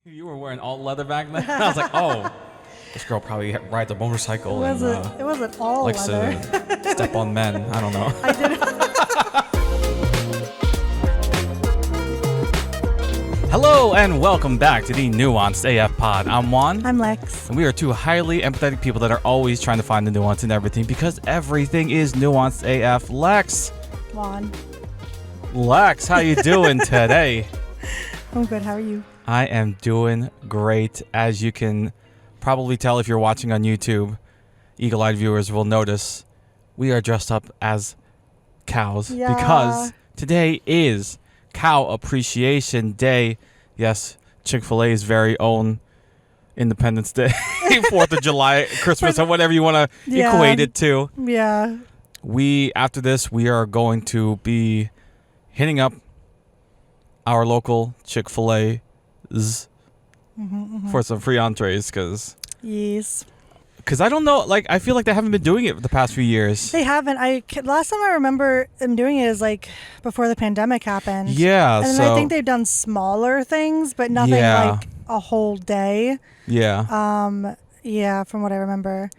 You were wearing all leather back then? I was like, oh, this girl probably rides a motorcycle It wasn't all likes leather. to step on men. I don't know. I didn't. Hello and welcome back to the Nuanced AF Pod. I'm Juan. I'm Lex. And we are two highly empathetic people that are always trying to find the nuance in everything because everything is nuanced AF. Lex. Juan. Lex, how you doing today? I'm good. How are you? I am doing great. As you can probably tell if you're watching on YouTube, eagle-eyed viewers will notice we are dressed up as cows because today is Cow Appreciation Day. Yes, Chick-fil-A's very own Independence Day, 4th of July, Christmas, or whatever you want to equate it to. Yeah. After this, we are going to be hitting up our local Chick-fil-A for some free entrees because I don't know, like I feel like they haven't been doing it the past few years. They haven't. Last time I remember them doing it is like before the pandemic happened. Yeah, and I think they've done smaller things, but nothing like a whole day. Yeah. Yeah, from what I remember.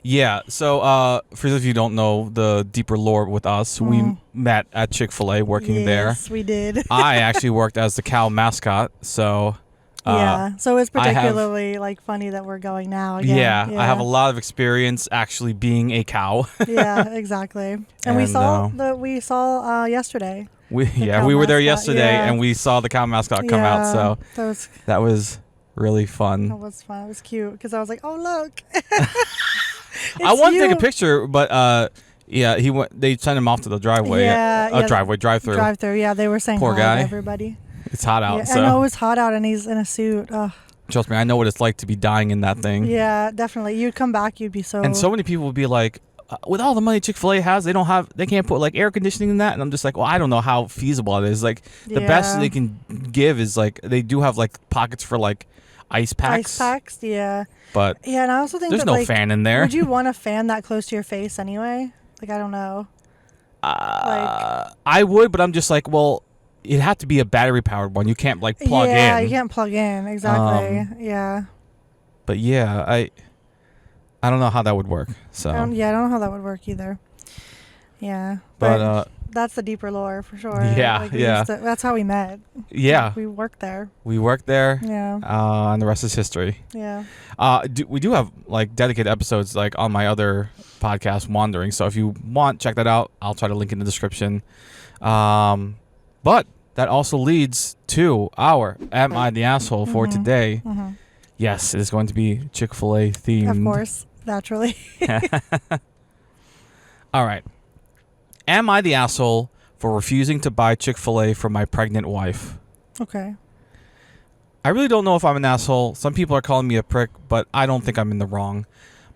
Yeah, so for those of you who don't know the deeper lore with us, we met at Chick-fil-A working there. Yes, we did. I actually worked as the cow mascot, so so it's particularly like funny that we're going now again. Yeah, I have a lot of experience actually being a cow. Yeah, exactly. And we saw yesterday. We were there yesterday and we saw the cow mascot come out, so that was really fun. That was fun. It was cute because I was like, "Oh, look." I wanted to take a picture, but they sent him off to the driveway. Drive-through. Drive-through. Yeah, they were saying poor hi guy. to everybody. It's hot out. Yeah, so. I know it's hot out, and he's in a suit. Ugh. Trust me, I know what it's like to be dying in that thing. Yeah, definitely. You'd come back, you'd be so. And so many people would be like, with all the money Chick-fil-A has, they can't put like air conditioning in that. And I'm just like, well, I don't know how feasible it is. Like the best they can give is like they do have like pockets for like ice packs. Ice packs, yeah. But yeah, and I also think there's no fan in there. Would you want a fan that close to your face anyway? Like I don't know. I would, but I'm just like, well, it'd have to be a battery powered one. You can't like plug in. Yeah, you can't plug in. Exactly. Yeah. But yeah, I don't know how that would work. So I don't know how that would work either. Yeah. But that's the deeper lore for sure. Yeah, That's how we met. Yeah. We worked there. Yeah. And the rest is history. Yeah. We do have like dedicated episodes like on my other podcast, Wandering. So if you want, check that out. I'll try to link in the description. But that also leads to our Am I the Asshole for today. Mm-hmm. Yes, it is going to be Chick-fil-A themed. Of course, naturally. All right. Am I the asshole for refusing to buy Chick-fil-A for my pregnant wife? Okay. I really don't know if I'm an asshole. Some people are calling me a prick, but I don't think I'm in the wrong.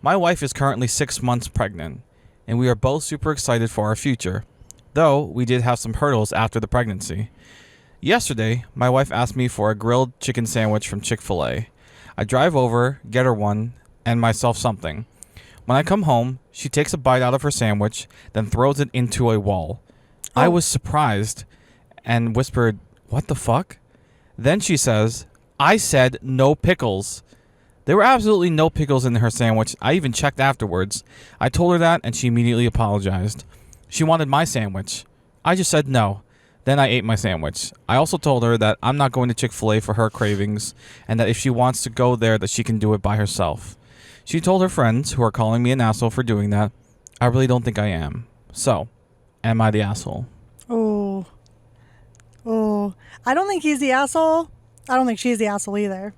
My wife is currently 6 months pregnant, and we are both super excited for our future, though we did have some hurdles after the pregnancy. Yesterday, my wife asked me for a grilled chicken sandwich from Chick-fil-A. I drive over, get her one, and myself something. When I come home, she takes a bite out of her sandwich, then throws it into a wall. I was surprised and whispered, "What the fuck?" Then she says, "I said no pickles." There were absolutely no pickles in her sandwich. I even checked afterwards. I told her that, and she immediately apologized. She wanted my sandwich. I just said no. Then I ate my sandwich. I also told her that I'm not going to Chick-fil-A for her cravings, and that if she wants to go there, that she can do it by herself. She told her friends, who are calling me an asshole for doing that. I really don't think I am. So, am I the asshole? Oh. I don't think he's the asshole. I don't think she's the asshole either.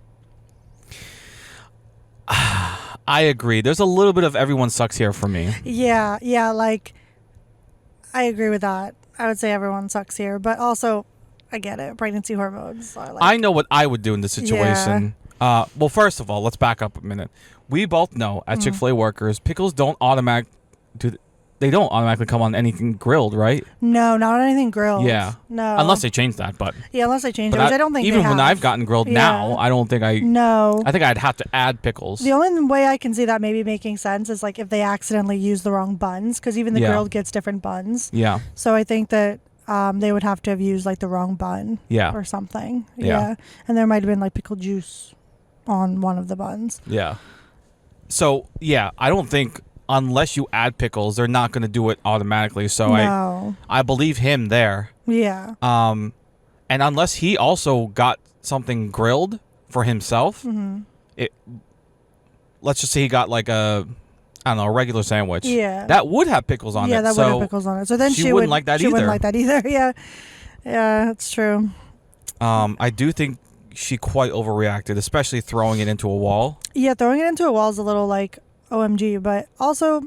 I agree. There's a little bit of everyone sucks here for me. Yeah, like, I agree with that. I would say everyone sucks here, but also, I get it. Pregnancy hormones are like... I know what I would do in this situation. Yeah. Well, first of all, let's back up a minute. We both know, as Chick-fil-A workers, pickles don't automatically come on anything grilled, right? No, not on anything grilled. Yeah. No. Unless they change that, but... Yeah, unless they change it, which I don't think even when I've gotten grilled now, I don't think I... No. I think I'd have to add pickles. The only way I can see that maybe making sense is, like, if they accidentally use the wrong buns, because even the grilled gets different buns. Yeah. So I think that they would have to have used like the wrong bun Yeah. or something. Yeah. And there might have been like pickle juice on one of the buns. Yeah. So, yeah, I don't think unless you add pickles, they're not going to do it automatically. So No. I believe him there. Yeah. And unless he also got something grilled for himself, let's just say he got like a regular sandwich. Yeah. That would have pickles on it. Yeah, that would have pickles on it. So then she wouldn't like that she either. wouldn't like that either. Yeah. Yeah, that's true. I do think she quite overreacted, especially throwing it into a wall. Yeah, throwing it into a wall is a little like OMG, but also,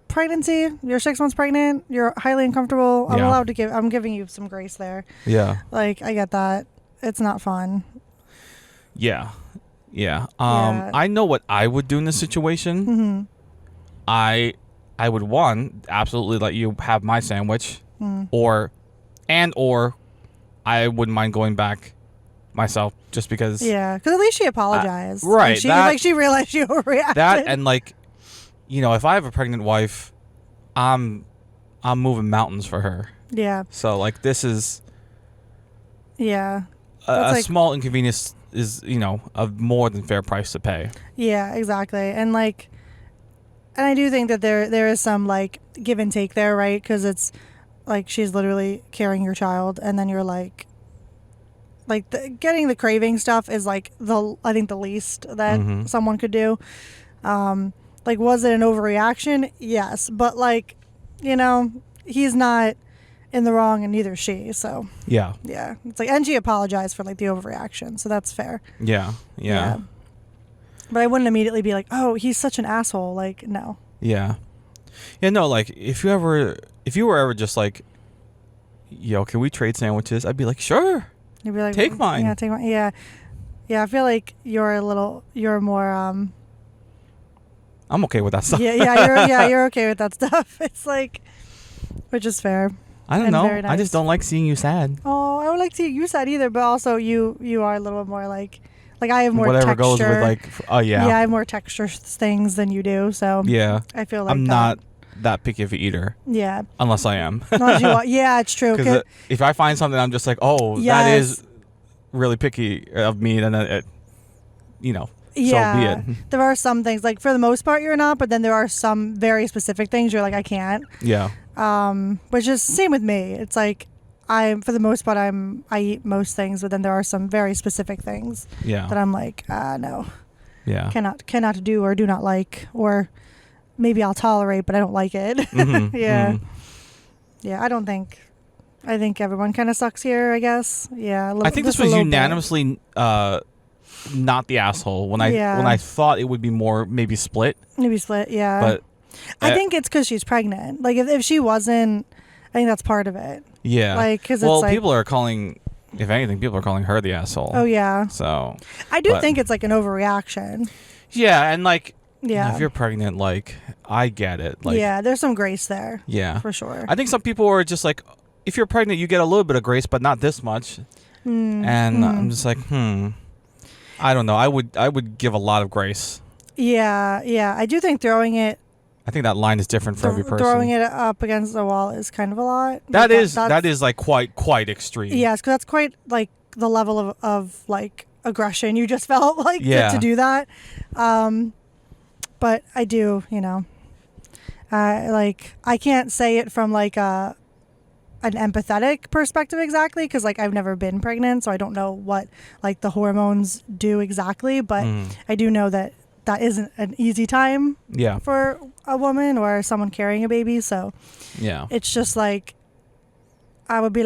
pregnancy, you're 6 months pregnant, you're highly uncomfortable. I'm giving you some grace there. Yeah. Like, I get that. It's not fun. Yeah. Yeah. Yeah. I know what I would do in this situation. Mm-hmm. I would absolutely let you have my sandwich, or I wouldn't mind going back myself just because. Yeah, because at least she apologized. Right. She realized she overreacted. That and if I have a pregnant wife, I'm moving mountains for her. Yeah. So this is. Yeah. A small inconvenience is a more than fair price to pay. Yeah, exactly. And I do think that there is some give and take there, right? Because it's she's literally carrying your child, and then you're getting the craving stuff is I think the least that someone could do. Was it an overreaction? Yes, but he's not in the wrong, and neither is she. So yeah, it's and she apologized for the overreaction, so that's fair. Yeah. But I wouldn't immediately be like, oh, he's such an asshole. No. Yeah. Yeah, no, if you were ever just yo, can we trade sandwiches? I'd be like, sure. You'd be like, take mine. Yeah, take mine. Yeah. Yeah, I feel like you're more I'm okay with that stuff. you're okay with that stuff. It's which is fair. I don't know. Nice. I just don't like seeing you sad. Oh, I would like to see you sad either, but also you are a little bit more I have more whatever texture. goes with I have more texture things than you do, so yeah. I feel I'm not that picky of an eater. Yeah. Unless I am. Yeah, it's true. Because if I find something, I'm just that is really picky of me, then it, so be it. There are some things, for the most part, you're not, but then there are some very specific things you're I can't. Yeah. Which is same with me. It's for the most part, I eat most things, but then there are some very specific things that I'm no. Yeah. Cannot do or do not like, or maybe I'll tolerate, but I don't like it. Mm-hmm. Yeah. Mm-hmm. Yeah, I think everyone kind of sucks here, I guess. Yeah. I think this was unanimously not the asshole when I thought it would be more maybe split. Maybe split, yeah. But I think it's because she's pregnant. If she wasn't, I think that's part of it. Yeah. Because people are calling, if anything, people are calling her the asshole. Oh, yeah. So. I do think it's an overreaction. Yeah, and yeah. if you're pregnant, I get it. Yeah, there's some grace there. Yeah. For sure. I think some people are just if you're pregnant, you get a little bit of grace, but not this much. And I'm just I don't know. I would give a lot of grace. Yeah. I do think throwing it. I think that line is different for every person. Throwing it up against the wall is kind of a lot. That is quite extreme. Yes, because that's quite the level of aggression you just felt to do that. But I do, I can't say it from an empathetic perspective exactly, because I've never been pregnant, so I don't know what the hormones do exactly, but I do know that isn't an easy time for a woman or someone carrying a baby. So it's just I would be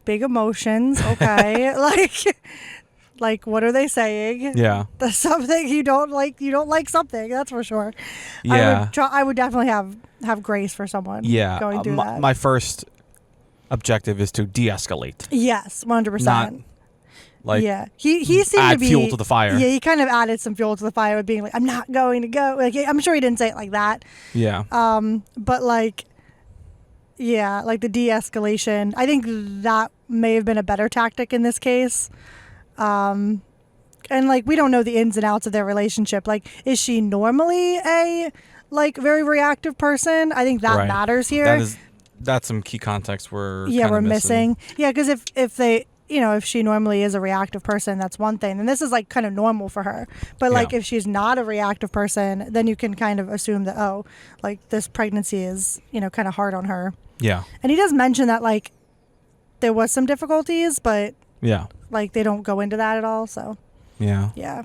big emotions, okay. What are they saying? Yeah. There's something you don't like something, that's for sure. Yeah. I would definitely have grace for someone going through that. My first objective is to de-escalate. Yes, 100%. Not he seemed add to be fuel to the fire. Yeah, he kind of added some fuel to the fire with being I'm not going to go. I'm sure he didn't say it like that. Yeah. But the de-escalation, I think that may have been a better tactic in this case. And we don't know the ins and outs of their relationship. Is she normally a very reactive person? I think that matters here. that's some key context we're we're missing. Yeah, because if they, if she normally is a reactive person, that's one thing, and this is like kind of normal for her. But like if she's not a reactive person, then you can kind of assume that, oh, like this pregnancy is kind of hard on her. Yeah. And he does mention that like there was some difficulties, but like they don't go into that at all. So yeah.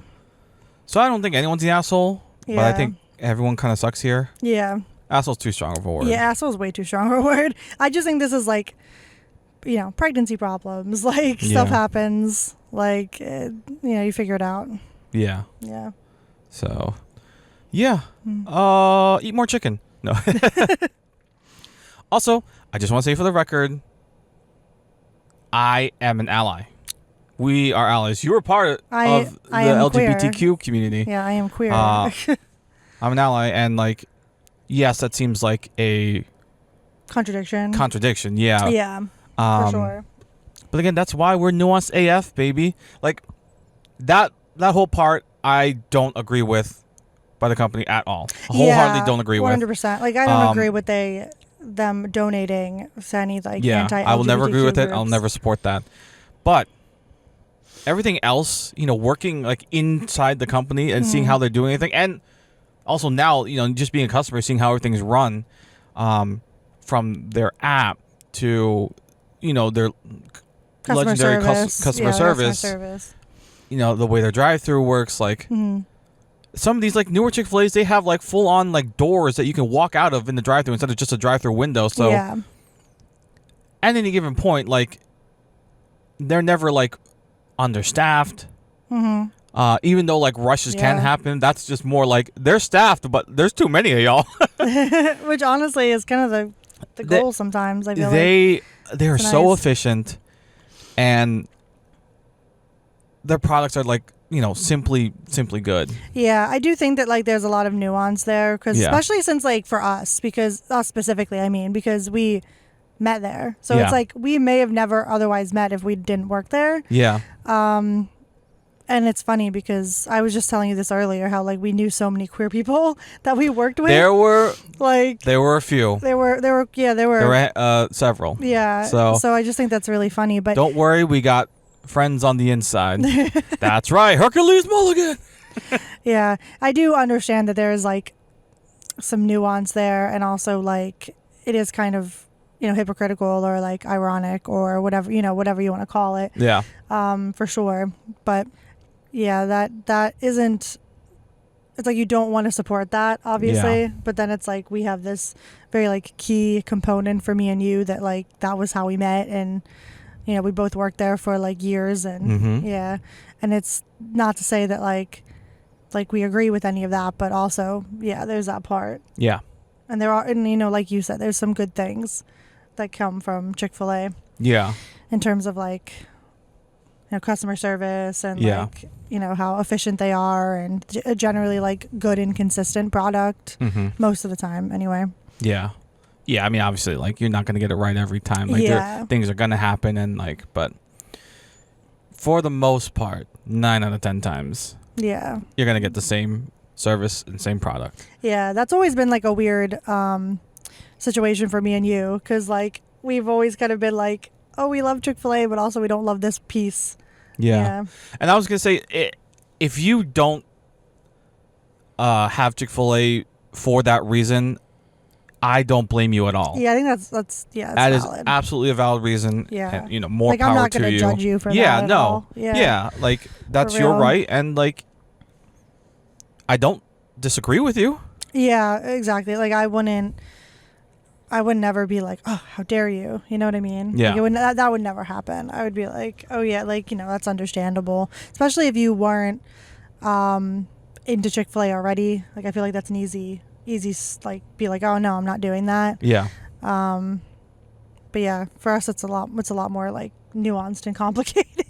So I don't think anyone's the asshole, but I think everyone kind of sucks here. Yeah. Asshole's too strong of a word. Yeah, asshole's way too strong of a word. I just think this is like, pregnancy problems. Like stuff happens. Like, you figure it out. Yeah. Yeah. So, yeah. Eat more chicken. No. Also, I just want to say for the record, I am an ally. We are allies. You were part of the LGBTQ queer. Community. Yeah, I am queer. I'm an ally, and like, yes, that seems like a contradiction. Yeah. Yeah. For sure. But again, that's why we're nuanced AF, baby. Like that whole part, I don't agree with by the company at all. Wholeheartedly don't agree 100%. with. 100%. Like I don't agree with them donating to any like anti-LGBTQ I will never agree with groups. it. I'll never support that. But everything else, working like inside the company and seeing how they're doing anything, and also now, just being a customer, seeing how everything's run, from their app to, their legendary customer service. The way their drive-through works, like some of these like newer Chick-fil-A's, they have like full-on like doors that you can walk out of in the drive-through instead of just a drive-through window. So at any given point, like they're never like understaffed. Even though like rushes can happen, that's just more like they're staffed, but there's too many of y'all. Which honestly is kind of the goal sometimes. I feel they're so efficient, and their products are like simply good. Yeah, I do think that like there's a lot of nuance there, because especially since like for us, because us specifically, I mean, because we met there, so it's like we may have never otherwise met if we didn't work there. Yeah. And it's funny because I was just telling you this earlier, how like we knew so many queer people that we worked with. There were a few. There were several. Yeah. So I just think that's really funny. But don't worry, we got friends on the inside. That's right, Hercules Mulligan. Yeah, I do understand that there is like some nuance there, and also like it is kind of hypocritical or like ironic or whatever whatever you want to call it. Yeah. For sure, but. Yeah, that isn't. It's like you don't want to support that, obviously, but then it's like we have this very like key component for me and you that like that was how we met, and we both worked there for like years, and and it's not to say that like we agree with any of that, but also there's that part. Yeah. And there are, and like you said, there's some good things that come from Chick-fil-A. Yeah. In terms of like. Customer service and like how efficient they are, and generally like good and consistent product most of the time anyway. Yeah I mean, obviously like you're not going to get it right every time, like things are going to happen, and like, but for the most part 9 out of 10 times you're going to get the same service and same product. That's always been like a weird situation for me and you, because like we've always kind of been like, oh, we love Chick-fil-A, but also we don't love this piece. Yeah. And I was going to say, if you don't have Chick-fil-A for that reason, I don't blame you at all. Yeah, I think that's valid. Is absolutely a valid reason. Yeah. And, more like, power to you. I'm not going to judge you for that at all. Yeah, like that's your right, and like I don't disagree with you. Yeah, exactly. Like I would never be like, oh, how dare you? You know what I mean? Yeah. Like that would never happen. I would be like, oh yeah, like, that's understandable. Especially if you weren't into Chick-fil-A already. Like, I feel like that's an easy, like, be like, oh no, I'm not doing that. Yeah. But yeah, for us, it's a lot more like nuanced and complicated.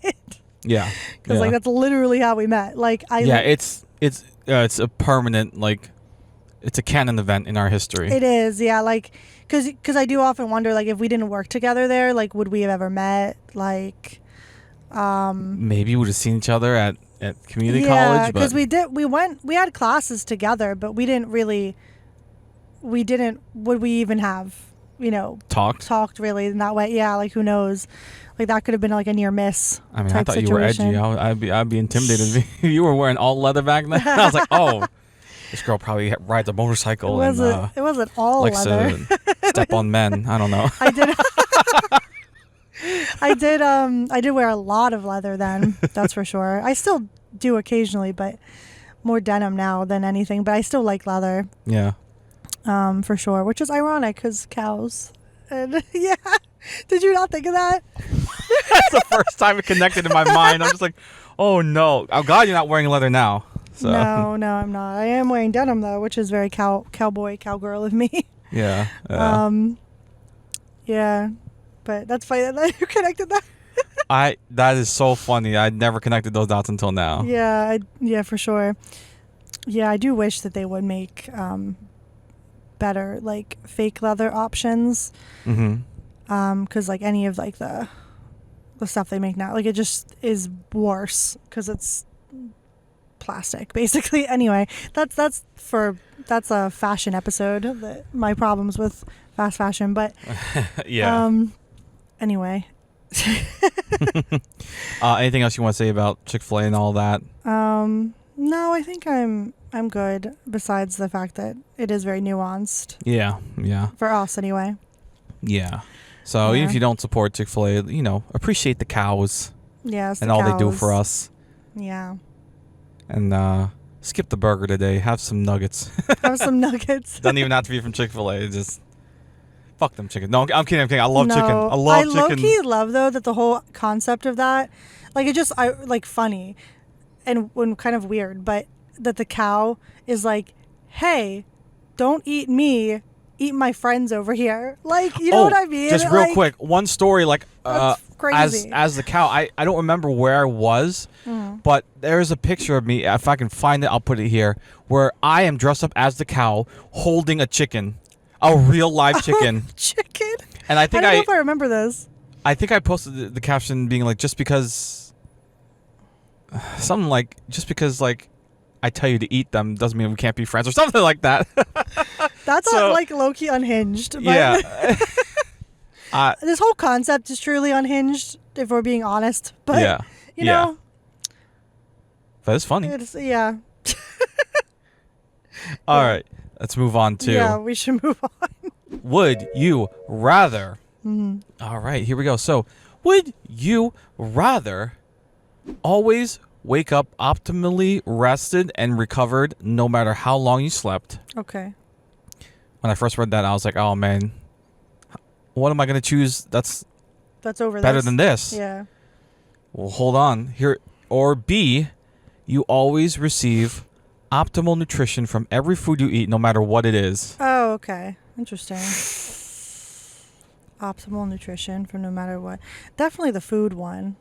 Yeah. Because like, that's literally how we met. Like, it's a permanent, like, it's a canon event in our history. It is, yeah. Like, because I do often wonder, like, if we didn't work together there, like, would we have ever met? Like, maybe we would have seen each other at community college. Yeah, because we had classes together, but would we even have talked really in that way. Yeah, like who knows? Like that could have been like a near miss. I mean, I type thought situation. you were edgy. I'd be intimidated if you were wearing all leather back then. I was like, oh, this girl probably rides a motorcycle It wasn't all likes leather. to step on men. I don't know. I did. I did wear a lot of leather then. That's for sure. I still do occasionally, but more denim now than anything. But I still like leather. Yeah. For sure. Which is ironic because cows. And yeah. Did you not think of that? That's the first time it connected in my mind. I'm just like, oh no. Oh God, you're not wearing leather now. So. No, I'm not. I am wearing denim though, which is very cowboy, cowgirl of me. Yeah. Yeah. But that's funny that you connected that. That is so funny. I never connected those dots until now. Yeah, for sure. Yeah, I do wish that they would make better like fake leather options. Mm-hmm. Because like any of like the stuff they make now, like it just is worse because it's plastic basically. Anyway, that's a fashion episode. My problems with fast fashion, but yeah. Anyway. Anything else you want to say about Chick-fil-A and all that? No, I think I'm good. Besides the fact that it is very nuanced. Yeah. For us, anyway. Yeah. So even if you don't support Chick-fil-A, appreciate the cows. Yes. And all they do for us. Yeah. And skip the burger today. Have some nuggets. Have some nuggets. Doesn't even have to be from Chick-fil-A. Just fuck them chicken. No, I'm kidding. I love chicken. I love chicken. I low-key love though that the whole concept of that, like it just like funny, and kind of weird, but that the cow is like, hey, don't eat me. Eat my friends over here. Like, you know what I mean? Just real quick, one story, like, that's crazy. as the cow, I don't remember where I was, but there's a picture of me. If I can find it, I'll put it here, where I am dressed up as the cow holding a chicken, a real live chicken. Chicken? And I think I don't know if I remember this. I think I posted the caption being like, just because I tell you to eat them doesn't mean we can't be friends or something like that. That's like low-key unhinged. But Yeah. this whole concept is truly unhinged, if we're being honest. But, you know. That is funny. Yeah. All right. Let's move on to... Yeah, we should move on. Would you rather... Mm-hmm. All right, here we go. So, would you rather always wake up optimally rested and recovered no matter how long you slept? Okay. When I first read that, I was like, oh, man. What am I going to choose that's over better than this? Yeah. Well, hold on. Here. Or B, you always receive optimal nutrition from every food you eat no matter what it is. Oh, okay. Interesting. Optimal nutrition from no matter what. Definitely the food one.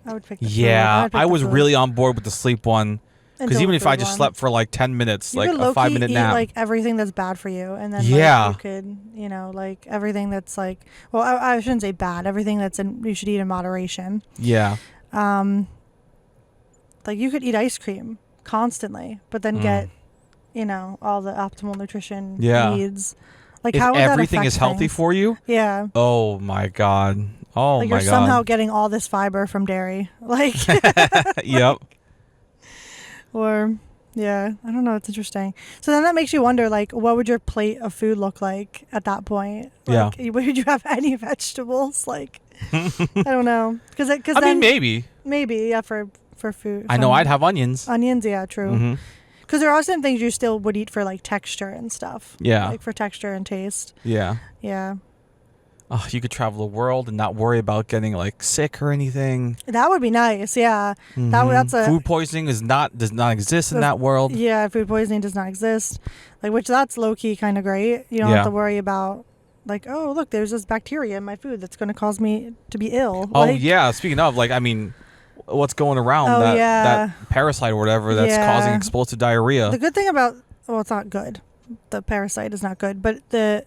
I would pick the food. Yeah, I was really on board with the sleep one. Because even if I just slept for like 10 minutes, you like a 5-minute nap. Like everything that's bad for you. And then you could, like everything that's like, well, I shouldn't say bad. Everything you should eat in moderation. Yeah. Like you could eat ice cream constantly, but then get, all the optimal nutrition needs. Like if how would everything that is healthy things? For you? Yeah. Oh my God. Oh like my God. You're somehow getting all this fiber from dairy. Like. Yep. Or, yeah, I don't know. It's interesting. So then that makes you wonder, like, what would your plate of food look like at that point? Like, would you have any vegetables? Like, I don't know. Because I mean, maybe. Maybe, yeah, for food. I know I'd have onions. Onions, yeah, true. Because there are some things you still would eat for, like, texture and stuff. Yeah. Like, for texture and taste. Yeah. Yeah. Oh, you could travel the world and not worry about getting like sick or anything. That would be nice, yeah. That's food poisoning does not exist in that world. Yeah, food poisoning does not exist. Like that's low key kind of great. You don't have to worry about like, oh look, there's this bacteria in my food that's going to cause me to be ill. Oh yeah, speaking of, like, I mean, what's going around that parasite or whatever that's causing explosive diarrhea. The good thing about it's not good. The parasite is not good, but the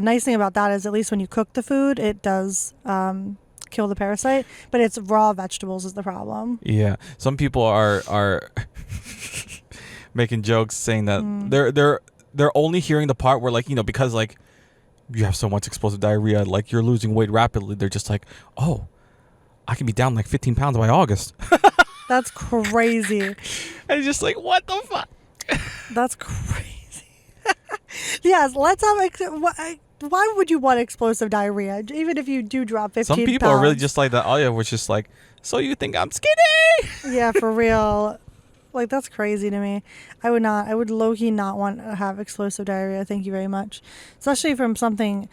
nice thing about that is at least when you cook the food, it does kill the parasite. But it's raw vegetables is the problem. Yeah, some people are making jokes saying that they're only hearing the part where, like, because like you have so much explosive diarrhea, like you're losing weight rapidly. They're just like, oh, I can be down like 15 pounds by August. That's crazy. And it's just like, what the fuck? That's crazy. Yes, let's have. Why would you want explosive diarrhea? Even if you do drop 15 Some people pounds. are really just like that. Oh yeah, which is like, so you think I'm skinny? Yeah, for real. Like, that's crazy to me. I would low-key not want to have explosive diarrhea. Thank you very much. Especially from something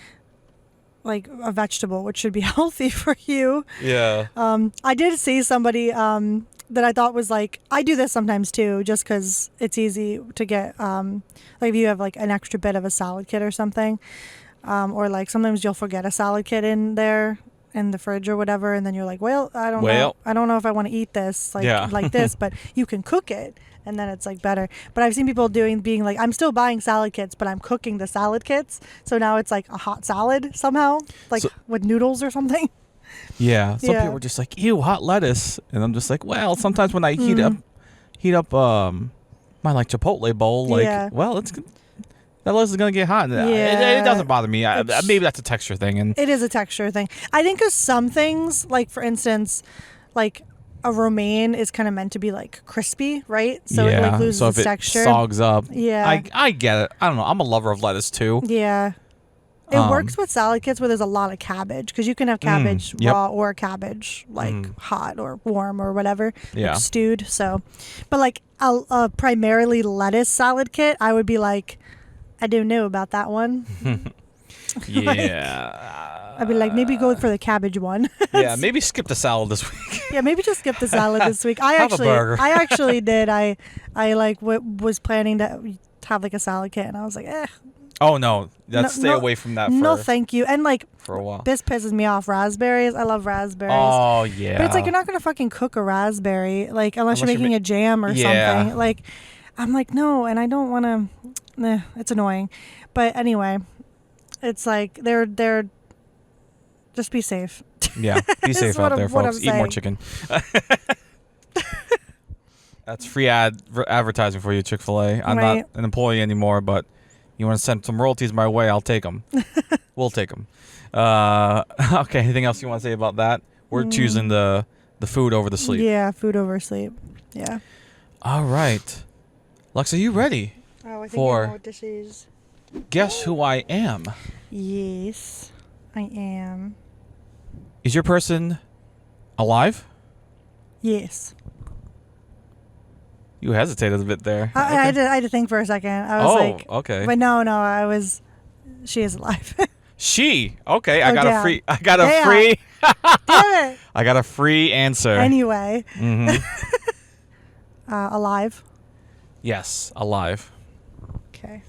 like a vegetable, which should be healthy for you. Yeah. I did see somebody that I thought was like, I do this sometimes too, just because it's easy to get, like if you have like an extra bit of a salad kit or something, or like sometimes you'll forget a salad kit in there in the fridge or whatever, and then you're like, well, I don't know if I want to eat this like this, but you can cook it, and then it's like better. But I've seen people being like, I'm still buying salad kits, but I'm cooking the salad kits, so now it's like a hot salad somehow, like with noodles or something. Yeah. Some people are just like, ew, hot lettuce, and I'm just like, well, sometimes when I heat up my like Chipotle bowl, like, well, that lettuce is gonna get hot. It doesn't bother me. Maybe that's a texture thing, and it is a texture thing. I think because some things, like for instance, like a romaine is kind of meant to be like crispy, right? So it like loses its texture. So if it sogs up, yeah, I get it. I don't know. I'm a lover of lettuce too. Yeah. It works with salad kits where there's a lot of cabbage, because you can have cabbage raw or cabbage like hot or warm or whatever, like stewed. So, but like a primarily lettuce salad kit, I would be like, I don't know about that one. Yeah. I'd be like, maybe go for the cabbage one. Yeah, maybe skip the salad this week. Yeah, maybe just skip the salad this week. I actually did. I like was planning to have like a salad kit, and I was like, Oh no, stay away from that. No, thank you. And like, for a while, this pisses me off. Raspberries. I love raspberries. Oh yeah. But it's like, you're not gonna fucking cook a raspberry, like unless you're making a jam or something. Like, I'm like, no, and I don't want to. It's annoying. But anyway, it's like they're. Just be safe. Yeah, be safe out there, folks. Eat more chicken. That's free advertising for you, Chick-fil-A. I'm not an employee anymore, but you want to send some royalties my way, I'll take them. We'll take them. Okay, anything else you want to say about that? We're choosing the food over the sleep. Yeah, food over sleep. Yeah. All right. Lux, are you ready? Oh, I think I know what this is. Guess who I am? Yes, I am. Is your person alive? Yes. You hesitated a bit there. I had to think for a second. I was like, okay. But no, she is alive. She? Okay, I got damn. a free. Damn it. I got a free answer. Anyway. Alive? Yes, alive. Okay.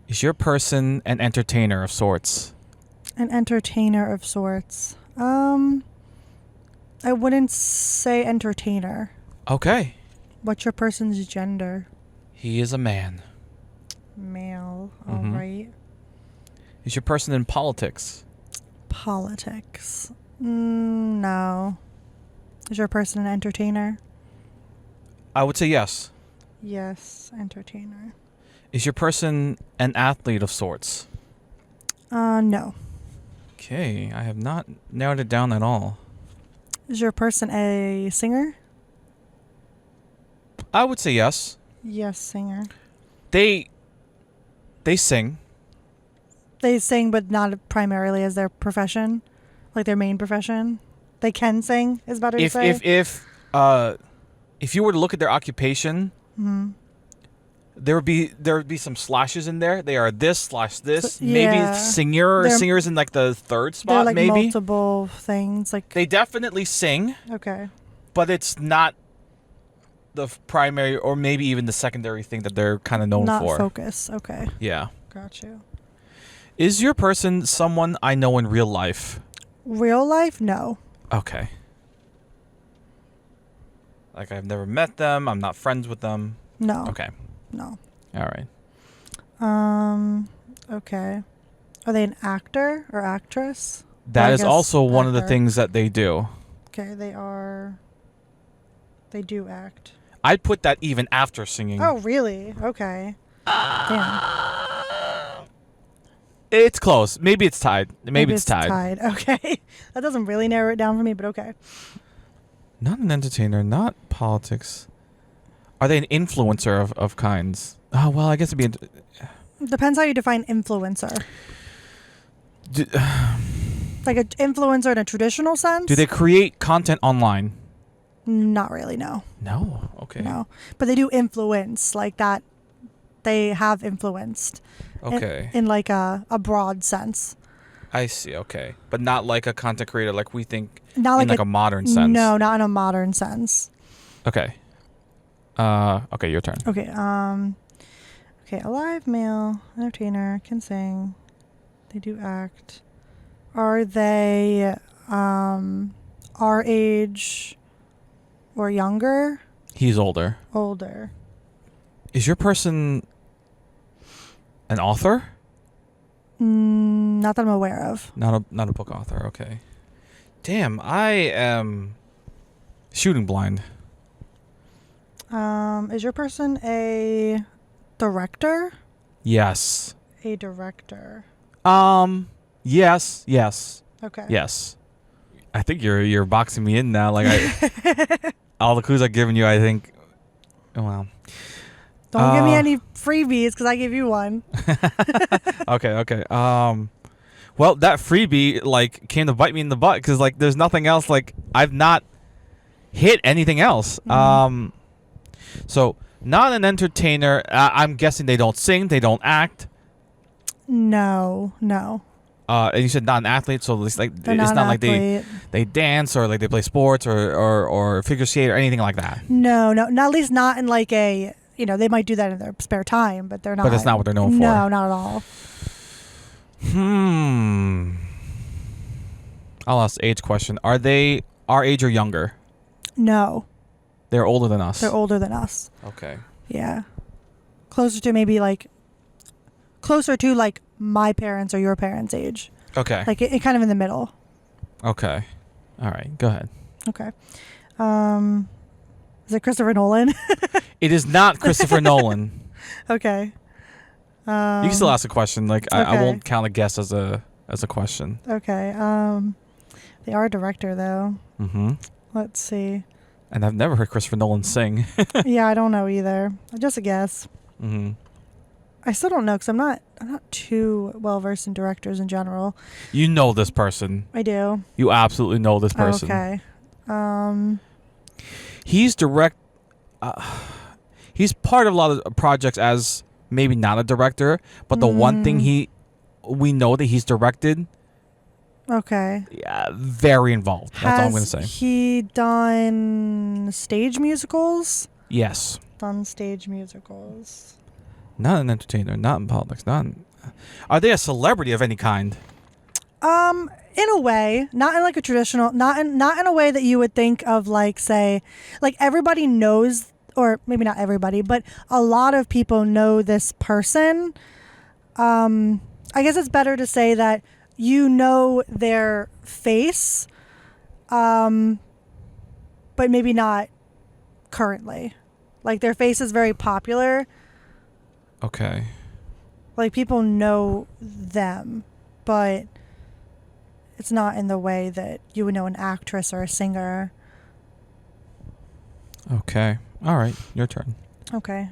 Is your person an entertainer of sorts? An entertainer of sorts. I wouldn't say entertainer. Okay. What's your person's gender? He is a man. Male. All right. Is your person in politics? Politics. No. Is your person an entertainer? I would say yes. Yes, entertainer. Is your person an athlete of sorts? No. Okay, I have not narrowed it down at all. Is your person a singer? I would say yes. Yes, singer. They sing. They sing, but not primarily as their profession, like their main profession. They can sing, is better to say. If you were to look at their occupation, there would be some slashes in there. They are this/this. Maybe singers in like the third spot. They're like maybe multiple things. Like they definitely sing. Okay. But it's not the primary or maybe even the secondary thing that they're kind of known for. Not focus. Okay. Yeah. Got you. Is your person someone I know in real life? Real life? No. Okay. Like I've never met them. I'm not friends with them. No. Okay. No. All right. Okay. Are they an actor or actress? That is also one of the things that they do. Okay, they do act. I'd put that even after singing. Oh, really? Okay. Damn. It's close. Maybe it's tied. Maybe it's tied. Okay. That doesn't really narrow it down for me, but okay. Not an entertainer, not politics. Are they an influencer of kinds? Oh, well, I guess it'd be... Depends how you define influencer. Like an influencer in a traditional sense? Do they create content online? Not really, no. No? Okay. No. But they do influence, like that. They have influenced. Okay. In like a broad sense. I see, okay. But not like a content creator like we think Not in like a modern sense. No, not in a modern sense. Okay. Okay, your turn. Okay, okay, a live male entertainer can sing. They do act. Are they our age or younger? He's older. Older. Is your person an author? Not that I'm aware of. Not a book author, okay. Damn, I am shooting blind. Is your person a director? Yes. A director. Yes. Okay. Yes. I think you're boxing me in now. Like all the clues I've given you, I think. Well. Don't give me any freebies because I gave you one. Okay. Well, that freebie like came to bite me in the butt because like there's nothing else. Like I've not hit anything else. Mm-hmm. So not an entertainer. I'm guessing they don't sing. They don't act. No. And you said not an athlete, so it's like They're it's not like athlete. they dance or like they play sports or figure skate or anything like that. No, not at least not in like a, they might do that in their spare time, but they're not. But that's not what they're known for. No, not at all. I'll ask the age question. Are they our age or younger? No. They're older than us. They're older than us. Okay. Yeah. Closer to my parents or your parents' age. Okay. Like it kind of in the middle. Okay. All right. Go ahead. Okay. Is it Christopher Nolan? It is not Christopher Nolan. Okay. You can still ask a question. Like I okay. won't count a guess as a question. Okay. They are a director though. Mm-hmm. Let's see. And I've never heard Christopher Nolan sing. Yeah, I don't know either. Just a guess. Mm-hmm. I still don't know because I'm not too well versed in directors in general. You know this person. I do. You absolutely know this person. Okay. He's he's part of a lot of projects as maybe not a director, but the one thing we know that he's directed. Okay. Yeah, very involved. That's all I'm going to say. Has he done stage musicals? Yes. Done stage musicals. Not an entertainer, not in politics, Are they a celebrity of any kind? In a way, not in like a traditional, not in a way that you would think of like, say, like everybody knows, or maybe not everybody, but a lot of people know this person. I guess it's better to say that you know their face, but maybe not currently. Like their face is very popular. Okay. Like people know them, but it's not in the way that you would know an actress or a singer. Okay. All right. Your turn. Okay.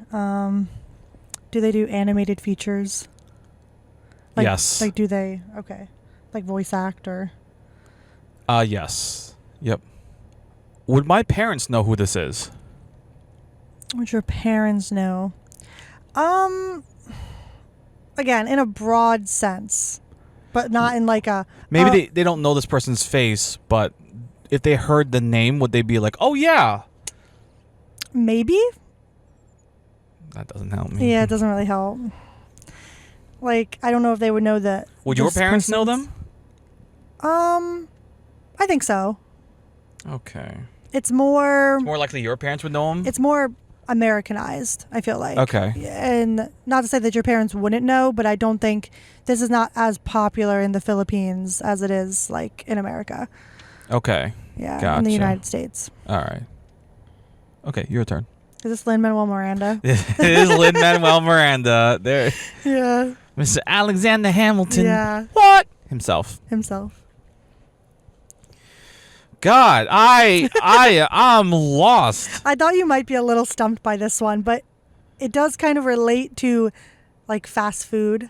Do they do animated features? Like, yes. Like do they? Okay. Like voice act or? Yes. Yep. Would my parents know who this is? Would your parents know? Again, in a broad sense, but not in like a... Maybe they don't know this person's face, but if they heard the name, would they be like, oh, yeah? Maybe? That doesn't help me. Yeah, it doesn't really help. Like, I don't know if they would know that... Would your parents know them? I think so. Okay. It's more likely your parents would know them? It's more Americanized, I feel like. Okay. And not to say that your parents wouldn't know, but I don't think this is not as popular in the Philippines as it is like in America. Okay. Yeah, Gotcha. in the United States. All right. Okay, your turn. Is this Lin-Manuel Miranda? It is Lin-Manuel Miranda. There, Yeah. Mr. Alexander Hamilton. Yeah. What? Himself. God, I'm lost. I thought you might be a little stumped by this one, but it does kind of relate to like fast food.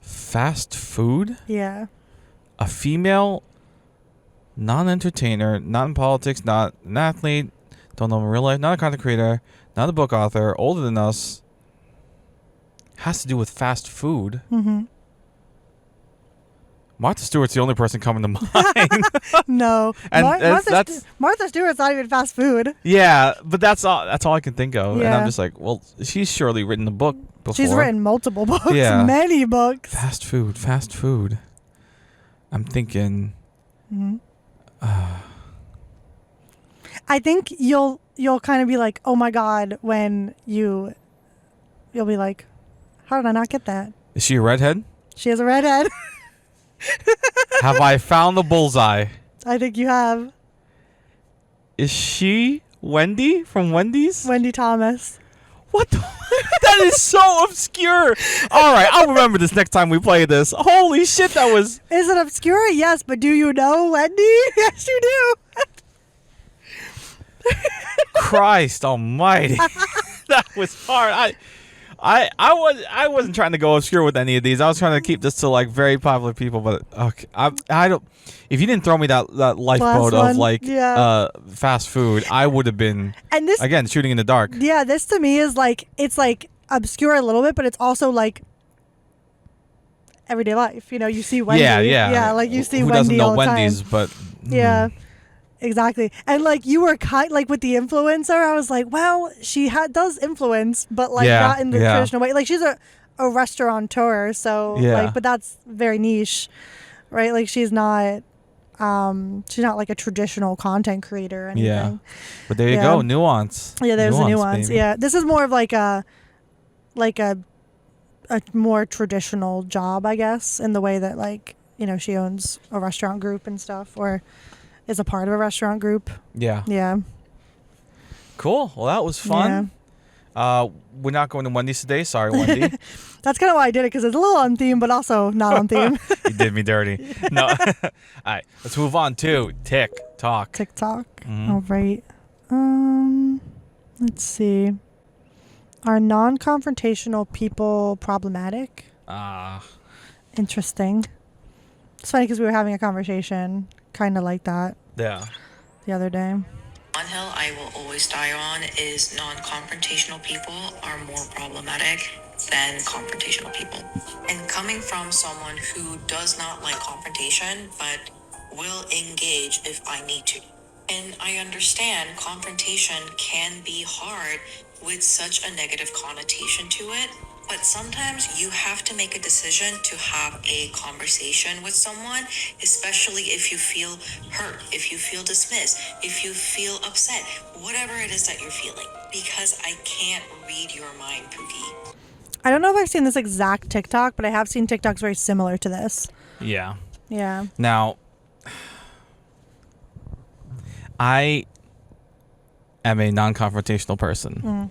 Fast food? Yeah. A female non-entertainer, not in politics, not an athlete, don't know him in real life, not a content creator, not a book author, older than us. Has to do with fast food. Mm-hmm. Martha Stewart's the only person coming to mind. No. And Martha Stewart's not even fast food. Yeah, but that's all I can think of. And I'm Yeah. just like, well, she's surely written a book before. She's written multiple books. Yeah. Many books. Fast food. I'm thinking. Mm-hmm. I think you'll kind of be like, oh my God, when you'll be like, how did I not get that? Is she a redhead? She has a redhead. Have I found the bullseye? I think you have. Is she Wendy from Wendy's? Wendy Thomas. What the? That is so obscure. All right, I'll remember this next time we play this. Holy shit, that was... Is it obscure? Yes, but do you know Wendy? Yes, you do. Christ almighty. That was hard. I wasn't trying to go obscure with any of these. I was trying to keep this to like very popular people, but okay. I don't. If you didn't throw me that lifeboat of like fast food, I would have been and this again shooting in the dark. Yeah, this to me is like it's like obscure a little bit, but it's also like everyday life. You know, you see Wendy. Yeah, like you see Who Wendy doesn't know all the Wendy's, time. but Yeah. Exactly. And like you were like with the influencer, I was like, well, she does influence, but like not in the traditional way. Like she's a restaurateur, so like, but that's very niche, right? Like she's not like a traditional content creator or anything. Yeah. But there you go, nuance. Yeah, there's a nuance. Baby. Yeah. This is more of like a more traditional job, I guess, in the way that like, you know, she owns a restaurant group and stuff, or is a part of a restaurant group. Yeah. Yeah. Cool. Well, that was fun. Yeah. We're not going to Wendy's today. Sorry, Wendy. That's kind of why I did it, because it's a little on theme, but also not on theme. You did me dirty. No. All right. Let's move on to TikTok. Mm-hmm. All right. Let's see. Are non-confrontational people problematic? Interesting. It's funny because we were having a conversation kind of like that. Yeah. The other day. One hill I will always die on is non-confrontational people are more problematic than confrontational people. And coming from someone who does not like confrontation but will engage if I need to. And I understand confrontation can be hard with such a negative connotation to it. But sometimes you have to make a decision to have a conversation with someone, especially if you feel hurt, if you feel dismissed, if you feel upset, whatever it is that you're feeling, because I can't read your mind, Pookie. I don't know if I've seen this exact TikTok, but I have seen TikToks very similar to this. Yeah. Yeah. Now, I am a non-confrontational person. Mm.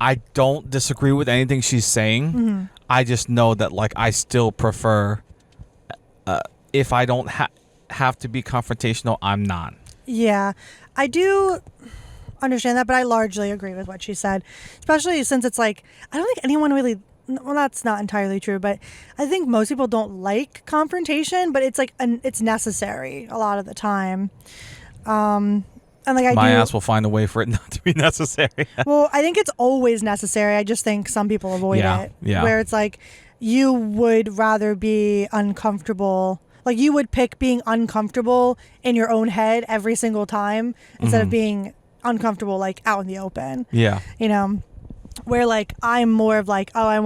I don't disagree with anything she's saying. Mm-hmm. I just know that like I still prefer if I don't have to be confrontational, I'm not. Yeah. I do understand that, but I largely agree with what she said, especially since it's like I don't think anyone really, well, that's not entirely true, but I think most people don't like confrontation, but it's like it's necessary a lot of the time. And like My ass will find a way for it not to be necessary. Well, I think it's always necessary. I just think some people avoid it. Yeah. Where it's like you would rather be uncomfortable. Like you would pick being uncomfortable in your own head every single time instead of being uncomfortable like out in the open. Yeah. You know, where like I'm more of like, oh, I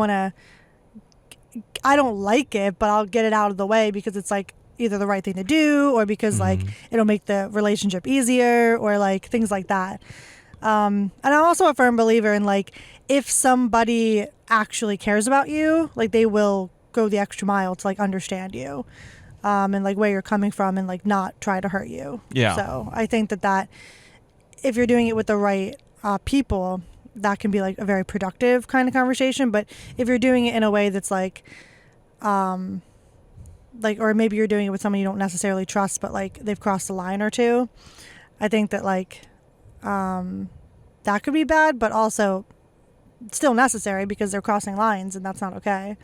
don't like it, but I'll get it out of the way because it's like either the right thing to do or because like it'll make the relationship easier or like things like that. And I'm also a firm believer in like if somebody actually cares about you, like they will go the extra mile to like understand you and like where you're coming from and like not try to hurt you. Yeah. So I think that if you're doing it with the right people, that can be like a very productive kind of conversation. But if you're doing it in a way that's like, or maybe you're doing it with someone you don't necessarily trust, but like they've crossed a line or two, I think that like that could be bad, but also still necessary because they're crossing lines and that's not okay.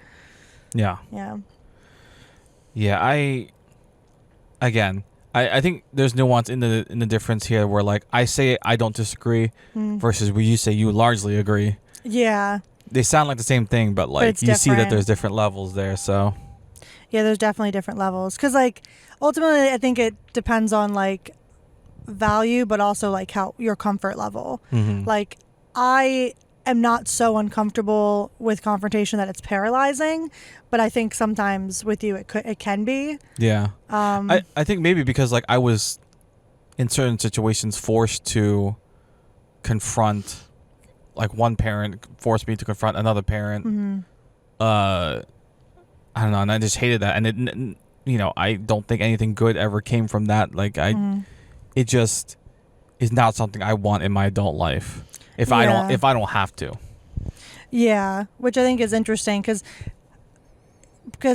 Yeah. Yeah. Yeah, I think there's nuance in the difference here where like I say I don't disagree versus where you say you largely agree. Yeah. They sound like the same thing, but like it's you see that different. there's different levels there, so Yeah, there's definitely different levels. Because, like, ultimately, I think it depends on, like, value, but also, like, how your comfort level. Like, I am not so uncomfortable with confrontation that it's paralyzing, but I think sometimes with you it can be. yeah. I think maybe because like I was in certain situations forced to confront, like one parent forced me to confront another parent. I don't know, and I just hated that, and it, you know, I don't think anything good ever came from that. Like it just is not something I want in my adult life. If I don't have to. Yeah, which I think is interesting because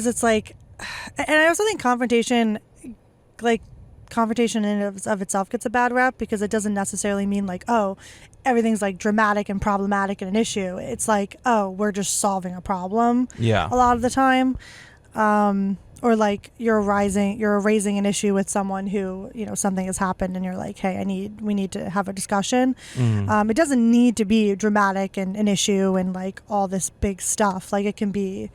it's like, and I also think confrontation in and of itself gets a bad rep because it doesn't necessarily mean like, oh, everything's like dramatic and problematic and an issue. It's like, oh, we're just solving a problem. Yeah. A lot of the time. Or like you're raising an issue with someone who, you know, something has happened and you're like, hey, we need to have a discussion. It doesn't need to be dramatic and an issue and like all this big stuff. Like it can be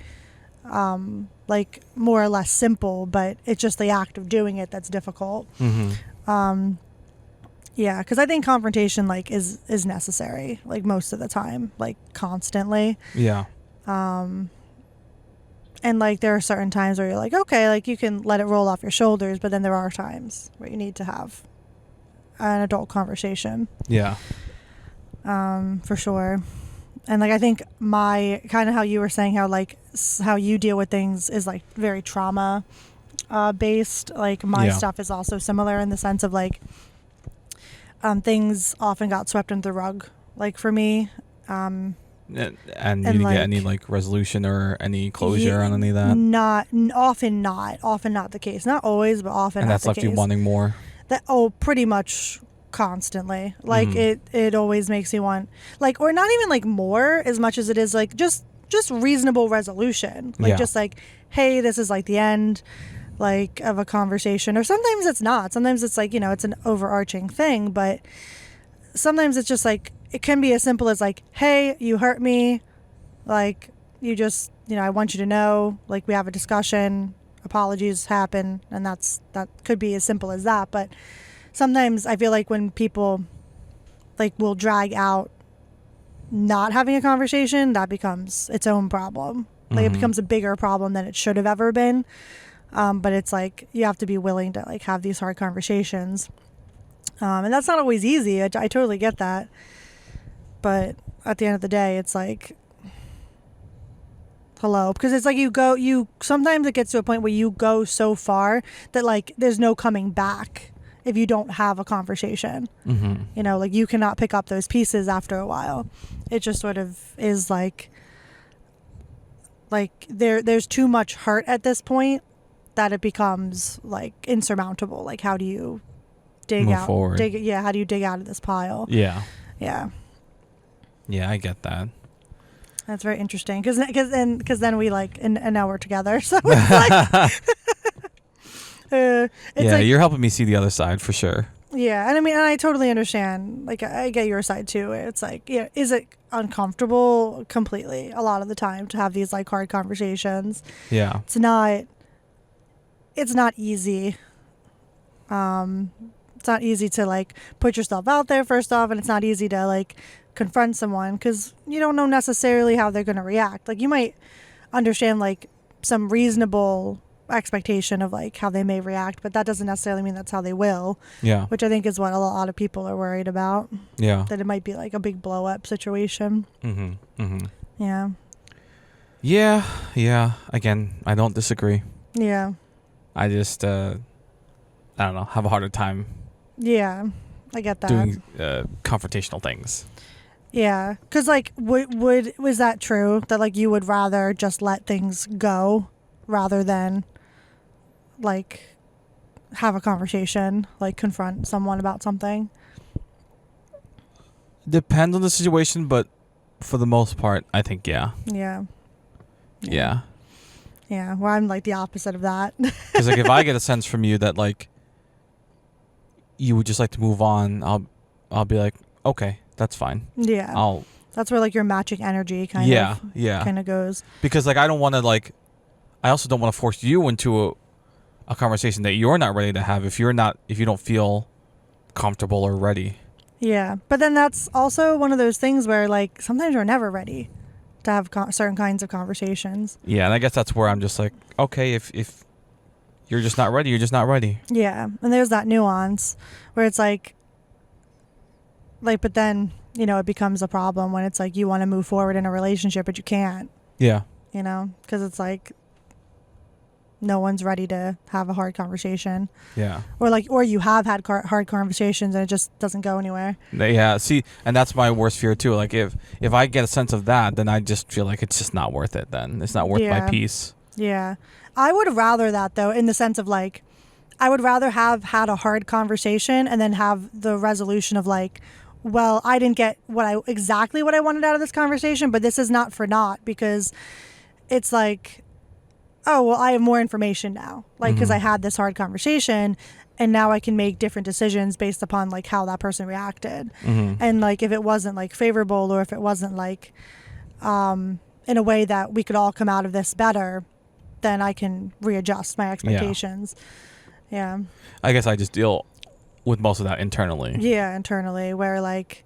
like more or less simple, but it's just the act of doing it that's difficult. Yeah, because I think confrontation like is necessary like most of the time, like constantly. Yeah. And like there are certain times where you're like, okay, like you can let it roll off your shoulders, but then there are times where you need to have an adult conversation. Yeah. For sure. And like I think my kind of how you were saying how you deal with things is like very trauma based. Like my stuff is also similar in the sense of like things often got swept under the rug. Like for me. And you didn't get any like resolution or any closure on any of that? Often not the case. Not always, but often and not that's the left case. you wanting more? Pretty much constantly. Like it always makes you want like, or not even like more as much as it is like just reasonable resolution. Like just like, hey, this is like the end like of a conversation. Or sometimes it's not. Sometimes it's like, you know, it's an overarching thing, but sometimes it's just like, it can be as simple as like, hey, you hurt me. Like, you just, you know, I want you to know, like, we have a discussion, apologies happen. And that could be as simple as that. But sometimes I feel like when people like will drag out not having a conversation, that becomes its own problem. Like it becomes a bigger problem than it should have ever been. But it's like, you have to be willing to like have these hard conversations. And that's not always easy. I totally get that. But at the end of the day, it's like, hello. Because it's like sometimes it gets to a point where you go so far that like there's no coming back if you don't have a conversation. You know, like you cannot pick up those pieces after a while. It just sort of is like there's too much hurt at this point that it becomes like insurmountable. Like how do you Move forward. How do you dig out of this pile? Yeah, I get that. That's very interesting because then we like and now we're together, so it's like like, you're helping me see the other side for sure. Yeah, and I mean, and I totally understand. Like, I get your side too. It's like, yeah, is it uncomfortable? Completely, a lot of the time to have these like hard conversations. Yeah, it's not easy. It's not easy to like put yourself out there first off, and it's not easy to like confront someone because you don't know necessarily how they're going to react. Like you might understand like some reasonable expectation of like how they may react, but that doesn't necessarily mean that's how they will. Yeah, which I think is what a lot of people are worried about. Yeah, that it might be like a big blow up situation. Yeah. Again, I don't disagree. Yeah, I just I don't know, have a harder time. Yeah, I get that. doing confrontational things. Yeah, because like, was that true that like you would rather just let things go rather than like have a conversation, like confront someone about something? Depends on the situation, but for the most part, I think yeah. Yeah. Well, I'm like the opposite of that. Because like if I get a sense from you that like you would just like to move on, I'll be like, okay, that's fine. Yeah. That's where like your matching energy kind of goes. Because like I don't want to like, I also don't want to force you into a conversation that you're not ready to have if you don't feel comfortable or ready. Yeah, but then that's also one of those things where like sometimes you're never ready to have certain kinds of conversations. Yeah, and I guess that's where I'm just like, okay, if you're just not ready, you're just not ready. Yeah, and there's that nuance where it's like, but then, it becomes a problem when it's like you want to move forward in a relationship, but you can't. Yeah. Because it's like no one's ready to have a hard conversation. Yeah. Or you have had hard conversations and it just doesn't go anywhere. Yeah. See, and that's my worst fear too. Like if I get a sense of that, then I just feel like it's just not worth it. Then it's not worth my peace. Yeah. I would rather that though, in the sense of like, I would rather have had a hard conversation and then have the resolution of like, well, I didn't get exactly what I wanted out of this conversation, but this is not for naught, because it's like, oh, well, I have more information now, like, because I had this hard conversation and now I can make different decisions based upon like how that person reacted. And like, if it wasn't like favorable, or if it wasn't like in a way that we could all come out of this better, then I can readjust my expectations. Yeah. I guess I just deal with most of that internally. Yeah, internally, where like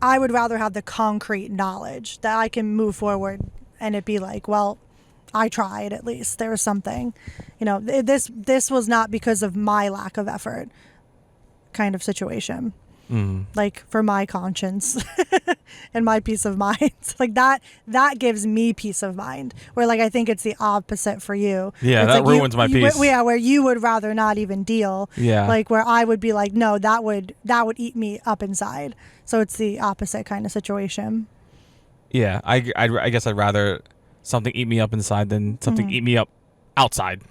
I would rather have the concrete knowledge that I can move forward and it be like, well, I tried, at least there was something, this was not because of my lack of effort kind of situation. Like for my conscience and my peace of mind, like that gives me peace of mind, where like I think it's the opposite for you. Yeah, it's that like ruins my peace. Where you would rather not even deal. Yeah. Like where I would be like, no, that would eat me up inside. So it's the opposite kind of situation. Yeah, I guess I'd rather something eat me up inside than something eat me up outside.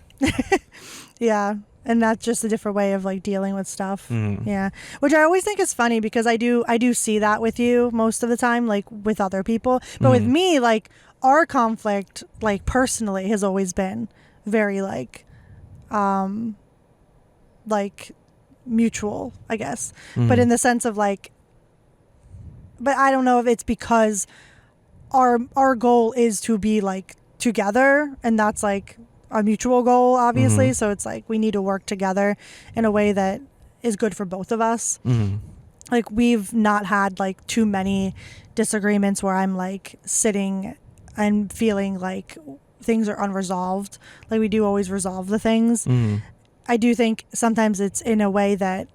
Yeah. And that's just a different way of like dealing with stuff. Yeah. Which I always think is funny, because I do see that with you most of the time, like with other people. But with me, like our conflict, like personally, has always been very like mutual, I guess. But in the sense of like, but I don't know if it's because our goal is to be like together, and that's like a mutual goal, obviously. So it's like we need to work together in a way that is good for both of us. Like we've not had like too many disagreements where I'm like sitting and feeling like things are unresolved. Like we do always resolve the things. I do think sometimes it's in a way that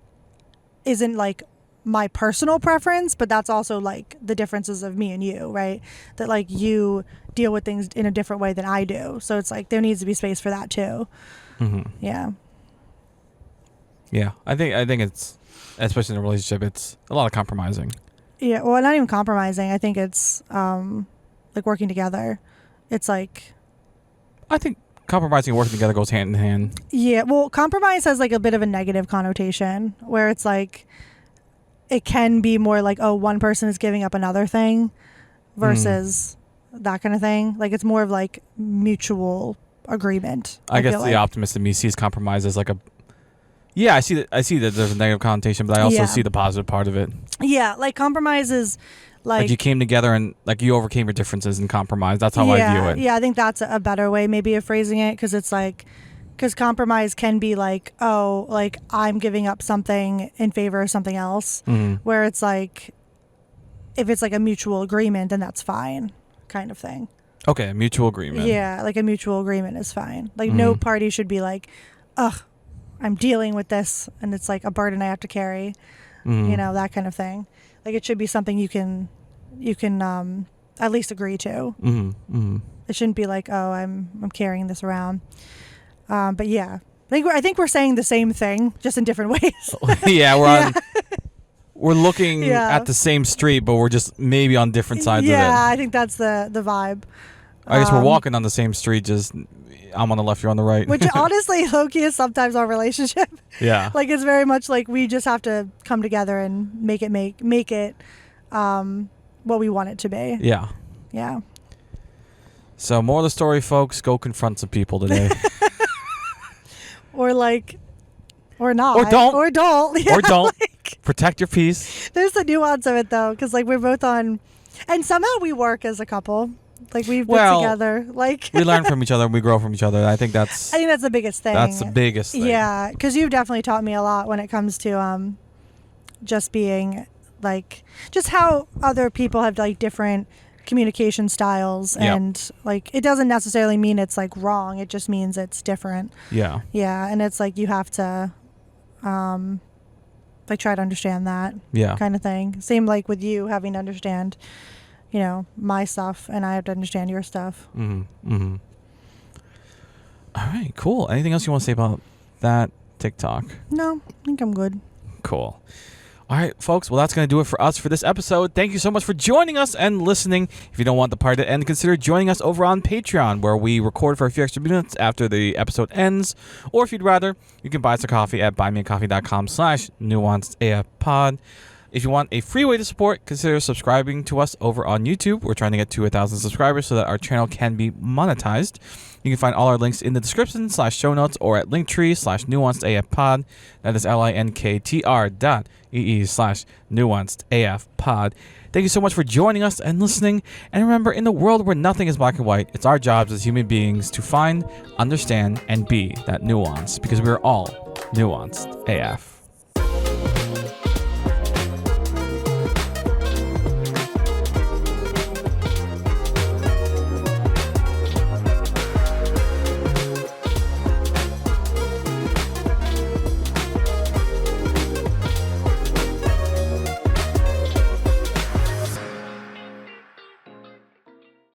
isn't like my personal preference, but that's also like the differences of me and you, right? That like you deal with things in a different way than I do. So it's like there needs to be space for that too. Yeah. Yeah. I think it's, especially in a relationship, it's a lot of compromising. Yeah. Well, not even compromising. I think it's like working together. It's like, I think compromising and working together goes hand in hand. Yeah. Well, compromise has like a bit of a negative connotation, where it's like, it can be more like, oh, one person is giving up another thing versus that kind of thing. Like it's more of like mutual agreement. I guess the optimist in me sees compromise as like I see that there's a negative connotation, but I also see the positive part of it. Yeah, like compromise is like you came together and like you overcame your differences and compromise. That's how I view it. Yeah, I think that's a better way maybe of phrasing it, because it's like, because compromise can be like, oh, like I'm giving up something in favor of something else, where it's like, if it's like a mutual agreement, then that's fine, kind of thing. Okay, mutual agreement. Yeah, like a mutual agreement is fine. Like no party should be like, ugh, I'm dealing with this and it's like a burden I have to carry, that kind of thing. Like it should be something you can at least agree to. It shouldn't be like, oh, I'm carrying this around. But yeah, I think we're saying the same thing, just in different ways. Yeah, we're on we're looking Yeah. at the same street, but we're just maybe on different sides of it. Yeah, I think that's the vibe. I guess we're walking on the same street, just I'm on the left, you're on the right. Which honestly, low-key is sometimes our relationship. yeah. Like it's very much like we just have to come together and make it what we want it to be. Yeah. Yeah. So more of the story, folks, go confront some people today. Or not. Or don't. Or don't. Yeah, or don't. like, Protect your peace. there's the nuance of it though, because like we're both on, and somehow we work as a couple. Like we've been together. Like We learn from each other and we grow from each other. I think that's I think that's the biggest thing. that's the biggest thing. Yeah, because you've definitely taught me a lot when it comes to just being like just how other people have like different communication styles, Yep. and like it doesn't necessarily mean it's like wrong. It just means it's different. Yeah. Yeah, and it's like you have to like try to understand that Yeah. kind of thing. Same like with you having to understand, you know, my stuff, and I have to understand your stuff. Mm-hmm. Mm-hmm. All right, cool. Anything else you want to say about that TikTok? No, I think I'm good. Cool. All right, folks. Well, that's going to do it for us for this episode. Thank you so much for joining us and listening. If you don't want the part to end, consider joining us over on Patreon, where we record for a few extra minutes after the episode ends. Or if you'd rather, you can buy us a coffee at buymeacoffee.com/nuancedafpod. If you want a free way to support, consider subscribing to us over on YouTube. We're trying to get to 1,000 subscribers so that our channel can be monetized. You can find all our links in the description /show notes or at linktree/nuancedafpod. That is linktr.ee/nuancedafpod. Thank you so much for joining us and listening. And remember, in the world where nothing is black and white, it's our jobs as human beings to find, understand, and be that nuance, because we are all nuanced AF.